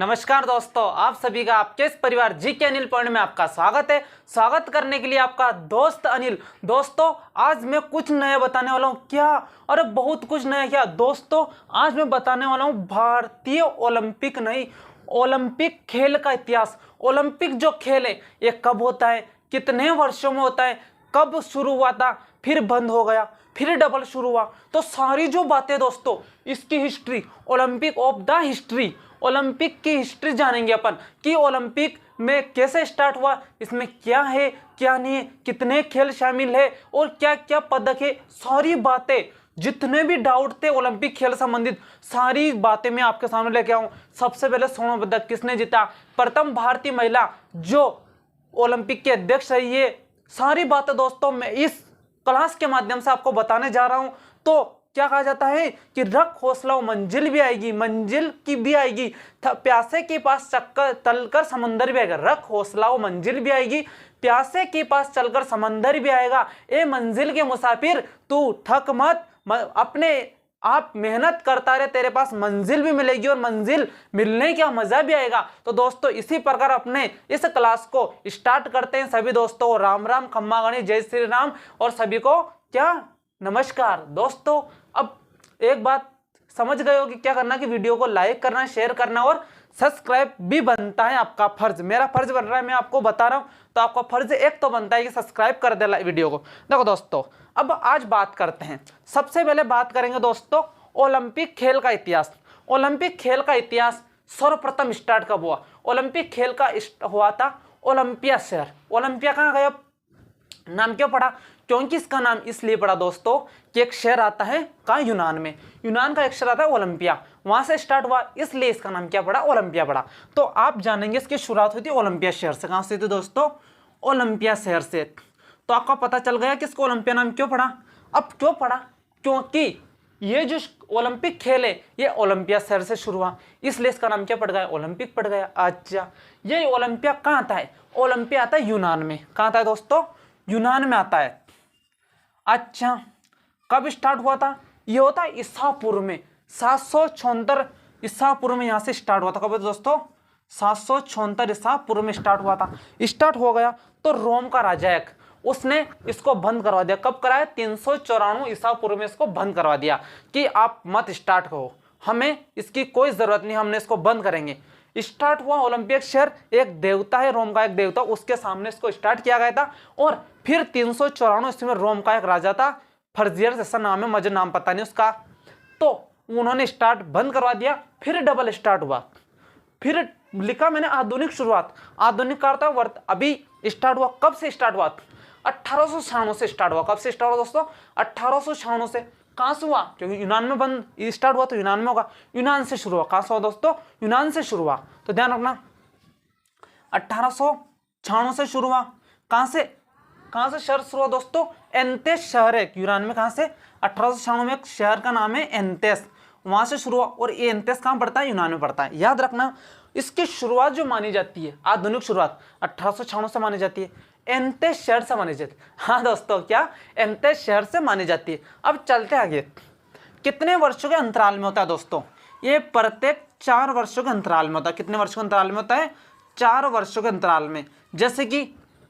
नमस्कार दोस्तों, आप सभी का आपके इस परिवार जी के अनिल पॉइंट में आपका स्वागत है। स्वागत करने के लिए आपका दोस्त अनिल। दोस्तों, आज मैं कुछ नया बताने वाला हूँ। क्या? अरे बहुत कुछ नया। क्या दोस्तों? आज मैं बताने वाला हूँ भारतीय ओलंपिक नहीं, ओलंपिक खेल का इतिहास। ओलंपिक जो खेल है ये कब होता है, कितने वर्षों में होता है, कब शुरू हुआ था, फिर बंद हो गया, फिर डबल शुरू हुआ। तो सारी जो बातें दोस्तों, इसकी history, Olympic of the history, Olympic की हिस्ट्री जानेंगे अपन कि ओलंपिक में कैसे स्टार्ट हुआ, इसमें क्या है क्या नहीं है, कितने खेल शामिल है और क्या क्या पदक है। सारी बातें, जितने भी डाउट थे ओलंपिक खेल संबंधित, सारी बातें मैं आपके सामने लेके आऊं। सबसे पहले स्वर्ण पदक किसने जीता, प्रथम भारतीय महिला जो ओलंपिक के अध्यक्ष रही है, सारी बातें दोस्तों मैं इस क्लास के माध्यम से आपको बताने जा रहा हूं। तो क्या कहा जाता है कि रख हौसला मंजिल भी आएगी, मंजिल की भी आएगी, प्यासे के पास चक्कर तलकर समंदर भी आएगा। रख हौसला मंजिल भी आएगी, प्यासे के पास चलकर समंदर भी आएगा। ए मंजिल के मुसाफिर तू थक मत, अपने आप मेहनत करता रहे, तेरे पास मंजिल भी मिलेगी और मंजिल मिलने का मजा भी आएगा। तो दोस्तों, इसी प्रकार अपने इस क्लास को स्टार्ट करते हैं। सभी दोस्तों को राम राम, खम्मा गणी, जय श्री राम और सभी को क्या नमस्कार। दोस्तों, अब एक बात समझ गए हो कि क्या करना, कि वीडियो को लाइक करना, शेयर करना और सब्सक्राइब भी बनता है आपका फर्ज। मेरा फर्ज बन रहा है, मैं आपको बता रहा हूं, तो आपका फर्ज एक तो बनता है कि सब्सक्राइब कर दे वीडियो को। देखो दोस्तों, अब आज बात करते हैं। सबसे पहले बात करेंगे दोस्तों ओलंपिक खेल का इतिहास। ओलंपिक खेल का इतिहास सर्वप्रथम स्टार्ट कब हुआ? ओलंपिक खेल का हुआ था ओलंपिया शहर। ओलंपिया कहाँ गया, नाम क्यों पड़ा? क्योंकि इसका नाम इसलिए पड़ा दोस्तों कि एक शहर आता है कहाँ, यूनान में। यूनान का एक शहर आता है ओलंपिया, वहां से स्टार्ट हुआ, इसलिए इसका नाम क्या पड़ा, ओलंपिया पड़ा। तो आप जानेंगे इसकी शुरुआत हुई थी ओलंपिया शहर से। कहां से थी दोस्तों? ओलंपिया शहर से। तो आपका पता चल गया कि इसको ओलंपिया नाम क्यों पड़ा। अब क्यों पड़ा? क्योंकि ये जो ओलंपिक खेल है ये ओलंपिया शहर से शुरू हुआ, इसलिए इसका नाम क्या पड़ गया, ओलंपिक पड़ गया। अच्छा, ये ओलंपिया कहाँ आता है? ओलंपिया आता है यूनान में। कहाँ आता है दोस्तों? यूनान में आता है। अच्छा, कब स्टार्ट हुआ था? ये होता है ईसा पूर्व में 776 ईसा पूर्व में, यहां से स्टार्ट हुआ था। कब दोस्तों? 776 ईसा पूर्व में स्टार्ट हुआ था। स्टार्ट हो गया तो रोम का राजा एक, उसने इसको बंद करवा दिया। कब कराया? 394 ईसा पूर्व में इसको बंद करवा दिया कि आप मत स्टार्ट करो, हमें इसकी कोई जरूरत नहीं, हमने इसको बंद करेंगे। स्टार्ट हुआ ओलंपिक शहर, एक देवता है रोम का, एक देवता, उसके सामने इसको स्टार्ट किया गया था। और फिर 394 ईस्वी में रोम का एक राजा था, फर्जियस ऐसा नाम है, मुझे नाम पता नहीं उसका, तो उन्होंने स्टार्ट बंद करवा दिया। फिर डबल स्टार्ट हुआ, फिर लिखा मैंने आधुनिक शुरुआत। आधुनिक का अर्थ है अभी स्टार्ट हुआ। कब से स्टार्ट हुआ? 1896 से स्टार्ट हुआ। कब से स्टार्ट हुआ दोस्तों? 1896 से। कहां से हुआ? क्योंकि यूनान में बंद स्टार्ट हुआ तो यूनान में होगा, यूनान से शुरू हुआ। कहां से हुआ दोस्तों? यूनान से शुरू हुआ। तो ध्यान रखना, 1896 से शुरू हुआ। कहां से शहर शुरू हुआ दोस्तों? एंथेस शहर है यूनान में। कहां से? 1896 में एक शहर का नाम है एंथेस, वहां से शुरू हुआ। और ये एंथेस कहां पड़ता है? यूनान में पड़ता है। याद रखना, इसकी शुरुआत जो मानी जाती है, आधुनिक शुरुआत 1896 से मानी जाती है, एंथेस शहर से मानी जाती है। हाँ दोस्तों, क्या? एंथेस शहर से मानी जाती है। अब चलते आगे, कितने वर्षों के अंतराल में होता है दोस्तों? ये प्रत्येक 4 वर्षों के अंतराल में होता है। कितने वर्षों के अंतराल में होता है? 4 वर्षों के अंतराल में। जैसे कि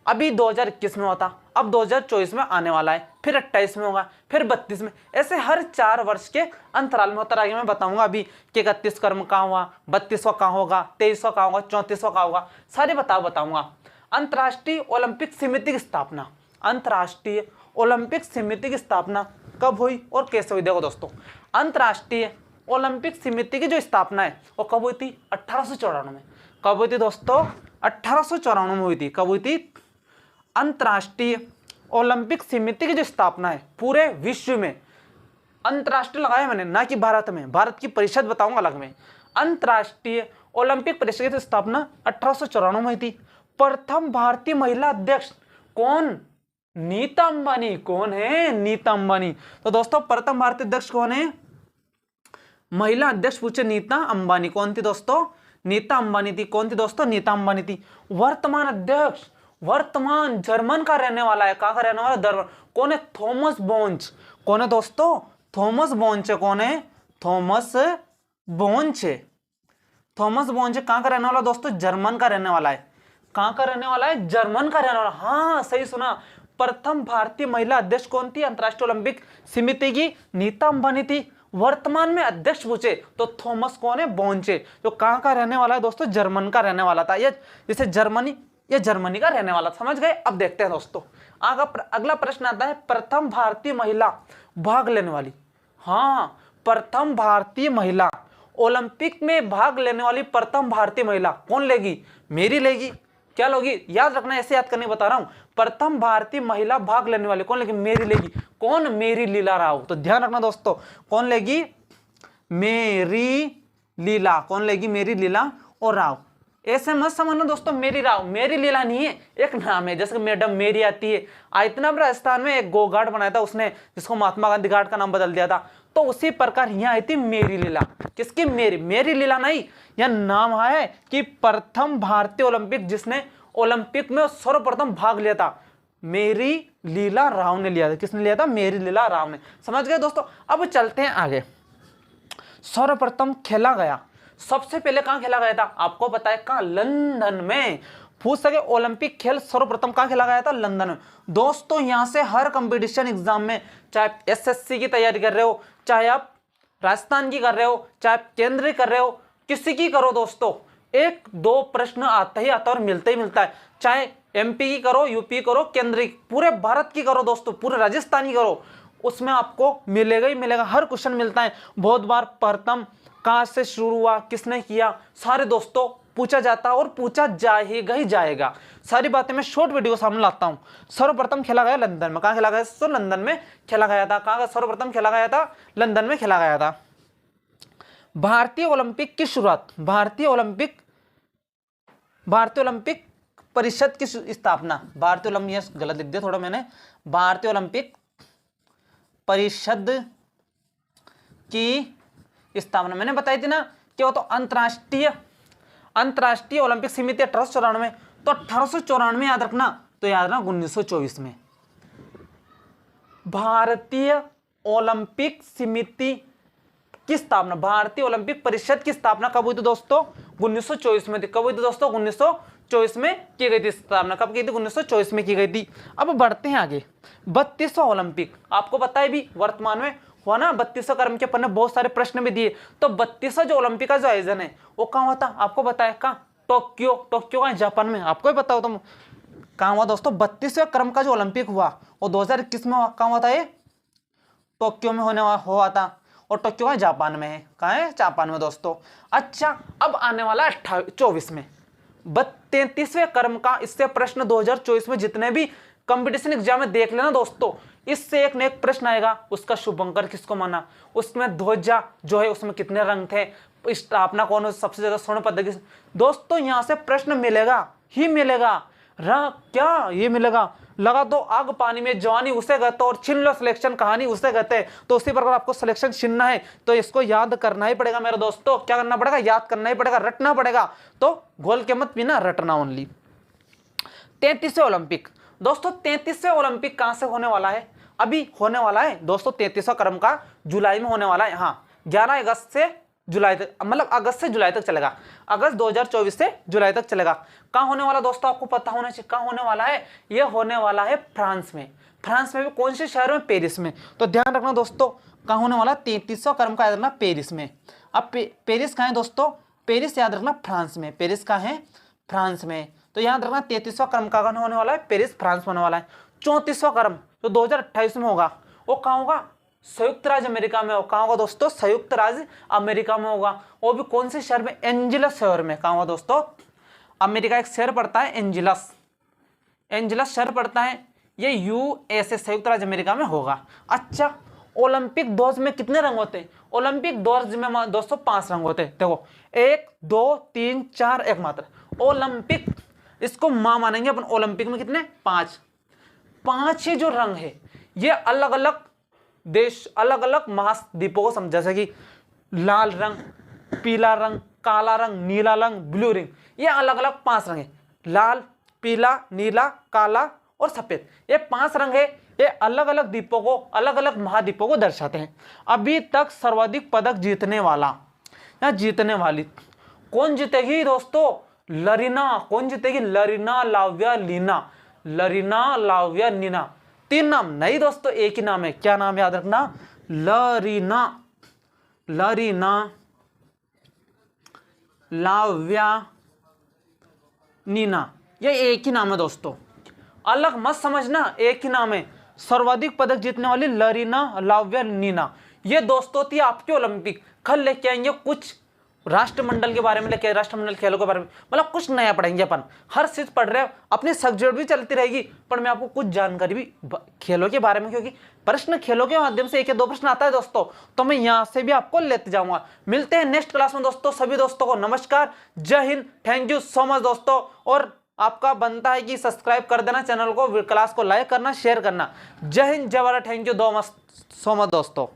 अभी 2021 में होता, अब 2024 में आने वाला है, फिर 28 में होगा, फिर 32 में, ऐसे हर 4 वर्ष के अंतराल में होता है। आगे मैं बताऊंगा अभी कि 31 कर्म कहाँ हुआ, 32वां कहाँ होगा, 23वां कहाँ होगा, 34वां कहाँ होगा, सारे बताऊंगा। अंतर्राष्ट्रीय ओलंपिक समिति की स्थापना, अंतर्राष्ट्रीय ओलंपिक समिति की स्थापना कब हुई और कैसे हुई? देखो दोस्तों, अंतर्राष्ट्रीय ओलंपिक समिति की जो स्थापना है वो कब हुई थी? 1894 में। कब हुई थी दोस्तों? 1894 में हुई थी। कब हुई थी? अंतर्राष्ट्रीय ओलंपिक समिति की जो स्थापना है पूरे विश्व में, अंतर्राष्ट्रीय लगाया मैंने, ना कि भारत में, भारत की परिषद बताऊंगा अलग में। अंतर्राष्ट्रीय ओलंपिक परिषद की स्थापना 1894 में हुई थी। प्रथम भारतीय महिला अध्यक्ष कौन? नीता अंबानी। कौन है? नीता अंबानी। तो दोस्तों, प्रथम भारतीय अध्यक्ष कौन है? महिला अध्यक्ष पूछे, नीता अंबानी। कौन थी दोस्तों? नीता अंबानी थी। कौन थी दोस्तों? नीता अंबानी थी। वर्तमान अध्यक्ष, वर्तमान जर्मन का रहने वाला है। कहां का रहने वाला? जर्मन। कौन है? थॉमस बोंच। कौन है दोस्तों? थॉमस बोंच। कौन है? थॉमस बोंच। थॉमस बोंचे कहाँ का रहने वाला दोस्तों? जर्मन का रहने वाला है। कहाँ का रहने वाला है? जर्मन का रहने वाला। हाँ सही सुना। प्रथम भारतीय महिला अध्यक्ष कौन थी अंतरराष्ट्रीय ओलंपिक समिति की? नीता अंबानी थी। वर्तमान में अध्यक्ष पूछे तो थॉमस कौन है? बोंचे। जो कहाँ का रहने वाला है दोस्तों? जर्मन का रहने वाला था। ये जैसे जर्मनी, ये जर्मनी का रहने वाला, समझ गए? अब देखते हैं दोस्तों अगला प्रश्न आता है, प्रथम भारतीय महिला भाग लेने वाली। हाँ, प्रथम भारतीय महिला ओलंपिक में भाग लेने वाली प्रथम भारतीय महिला कौन लेगी? मेरी लेगी। क्या लोगी? याद रखना, ऐसे याद करने बता रहा हूं। प्रथम भारतीय महिला भाग लेने वाली कौन लेगी? मेरी लेगी। कौन? मेरी लीला राव। तो ध्यान रखना दोस्तों, कौन लेगी? मेरी लीला। कौन लेगी? मेरी लीला और राव। ऐसे मत समझना दोस्तों, मेरी राव, मेरी लीला नहीं है, एक नाम है। जैसे मैडम मेरी आती है। इतना राजस्थान में एक गो घाट बनाया था उसने, जिसको महात्मा गांधी घाट का नाम बदल दिया था। तो उसी प्रकार यहाँ आई थी मेरी लीला। किसकी? मेरी लीला नहीं, यह नाम है कि प्रथम भारतीय ओलंपिक जिसने ओलंपिक में सर्वप्रथम भाग लिया था, मेरी लीला राव ने लिया था। किसने लिया था? मेरी लीला राव ने। समझ गए दोस्तों? अब चलते हैं आगे। सर्वप्रथम खेला गया, सबसे पहले कहां खेला गया था? आपको पता है कहां? लंदन में। पूछ सके ओलंपिक खेल सर्वप्रथम कहां खेला गया था? लंदन में। दोस्तों यहां से हर कंपटीशन एग्जाम में, चाहे एसएससी की तैयारी कर रहे हो, चाहे आप राजस्थान की कर रहे हो, चाहे आप केंद्रीय कर रहे हो, किसी की करो दोस्तों, एक दो प्रश्न आता ही आता और मिलता ही मिलता है। चाहे एमपी की करो, यूपी करो, केंद्रीय, पूरे भारत की करो दोस्तों, पूरे राजस्थान की करो, उसमें आपको मिलेगा ही मिलेगा। हर क्वेश्चन मिलता है। बहुत बार प्रथम कहां से शुरू हुआ, किसने किया, सारे दोस्तों पूछा जाता है और पूछा जाएगा ही जाएगा। सारी बातें मैं शॉर्ट वीडियो सामने लाता हूं। सर्वप्रथम खेला गया लंदन में। कहां खेला गया? तो लंदन में खेला गया था। कहां सर्वप्रथम खेला गया था? लंदन में खेला गया था। भारतीय ओलंपिक की शुरुआत, भारतीय ओलंपिक परिषद की स्थापना, भारतीय ओलंपिक, गलत लिख दिया थोड़ा मैंने, भारतीय ओलंपिक परिषद की स्थापना मैंने बताई थी ना कि वो तो अंतरराष्ट्रीय ओलंपिक समिति 1894। तो 1894 याद रखना, तो याद रखना 1924 में भारतीय ओलंपिक समिति की स्थापना, भारतीय ओलंपिक परिषद की स्थापना कब हुई थी दोस्तों? 1924 में थी। कब हुई थी दोस्तों? 1924 में की गई थी स्थापना। कब की थी? 1924 में की गई थी। अब बढ़ते हैं आगे। 32वां ओलंपिक, आपको पता है भी वर्तमान में हुआ ना 32वां क्रम के अपन ने बहुत सारे प्रश्न भी दिए। तो 32वां जो ओलंपिक का जो आयोजन है वो कहाँ हुआ था? आपको पता है कहाँ? टोक्यो का जापान में। आपको ही पता हो तुम कहाँ हुआ दोस्तों? 32वें क्रम का जो ओलंपिक हुआ वो 2021 में कहाँ हुआ था? ये टोक्यो में हुआ था। और टोक्यो का जापान में है। कहाँ है? जापान में दोस्तों। अच्छा, अब आने वाला 24 में 33वें क्रम का, इससे प्रश्न 2024 में जितने भी कंपटीशन एग्जाम में देख लेना दोस्तों, इससे एक न एक प्रश्न आएगा। उसका शुभंकर किसको माना, उसमें ध्वजा जो है उसमें कितने रंग थे, स्थापना कौन सबसे ज्यादा स्वर्ण पदक। दोस्तों यहां से प्रश्न मिलेगा ही मिलेगा। क्या ये मिलेगा? लगा दो आग पानी में जवानी उसे कहते और छीन लो सिलेक्शन कहानी उसे कहते। तो उसी प्रकार आपको सिलेक्शन छीनना है तो इसको याद करना ही पड़ेगा मेरे दोस्तों। क्या करना पड़ेगा? याद करना ही पड़ेगा, रटना पड़ेगा। तो घोल के मत पीना, रटना ओनली। 33वें ओलंपिक दोस्तों, 33वें ओलंपिक कहां से होने वाला है? अभी होने वाला है दोस्तों 33वां क्रम का जुलाई में होने वाला है। हाँ, 11 अगस्त से जुलाई तक, मतलब अगस्त से जुलाई तक चलेगा। अगस्त 2024 से जुलाई तक चलेगा। कहाँ होने वाला दोस्तों? आपको पता होना चाहिए कहाँ होने वाला है। यह होने वाला है फ्रांस में। फ्रांस में भी कौन से शहर में? पेरिस में। तो ध्यान रखना दोस्तों, कहाँ होने वाला? 33वां क्रम का याद रखना पेरिस में। अब पेरिस कहाँ है दोस्तों? पेरिस याद रखना फ्रांस में। पेरिस कहाँ है? फ्रांस में। तो याद रखना 33वां क्रम का होने वाला है पेरिस, फ्रांस में होने वाला है। 34वां क्रम जो 2028 में होगा वो कहाँ होगा? संयुक्त राज्य अमेरिका में। कहाँ होगा दोस्तों? संयुक्त राज्य अमेरिका में होगा। वो भी कौन से शहर में? एंजिलस शहर में। कहाँ होगा दोस्तों? अमेरिका एक शहर पड़ता है एंजिलस शहर पड़ता है। ये यूएसए संयुक्त राज्य अमेरिका में होगा। अच्छा, ओलंपिक ध्वज में कितने रंग होते हैं? ओलंपिक ध्वज में दोस्तों 5 रंग होते हैं। देखो 1 2 3 4 एकमात्र ओलंपिक, इसको मां मानेंगे अपन। ओलंपिक में कितने? 5 ही जो रंग है ये अलग अलग देश, अलग अलग महाद्वीपों को समझ, जैसे कि लाल रंग, पीला रंग, काला रंग, नीला रंग, ब्लू रंग, ये अलग अलग 5 रंग है। लाल, पीला, नीला, काला और सफेद, ये 5 रंग है। ये अलग अलग द्वीपों को, अलग अलग महाद्वीपों को दर्शाते हैं। अभी तक सर्वाधिक पदक जीतने वाला या जीतने वाली कौन जीतेगी दोस्तों? लरीना। कौन जीतेगी? लरीना, लाव्या, लीना। लरीना, लाव्या, नीना। 3 नाम नहीं दोस्तों, एक ही नाम है। क्या नाम याद रखना? लरीना, लरीना, लाव्या, नीना। ये एक ही नाम है दोस्तों, अलग मत समझना, एक ही नाम है। सर्वाधिक पदक जीतने वाली लरीना, लाव्या, नीना। ये दोस्तों थी आपके ओलंपिक। कल लेके आएंगे कुछ राष्ट्रमंडल के बारे में, लेके राष्ट्रमंडल खेलों के बारे में, मतलब कुछ नया पढ़ेंगे अपन। हर चीज पढ़ रहे हो, अपनी सब्जेक्ट भी चलती रहेगी, पर मैं आपको कुछ जानकारी भी खेलों के बारे में, क्योंकि प्रश्न खेलों के माध्यम से 1 या 2 प्रश्न आता है दोस्तों, तो मैं यहां से भी आपको लेते जाऊंगा। मिलते हैं नेक्स्ट क्लास में दोस्तों। सभी दोस्तों को नमस्कार, जय Hind, thank you so much दोस्तों। और आपका बनता है कि सब्सक्राइब कर देना चैनल को, क्लास को लाइक करना, शेयर करना। जय हिंद, जय Bharat, thank you so much दोस्तों।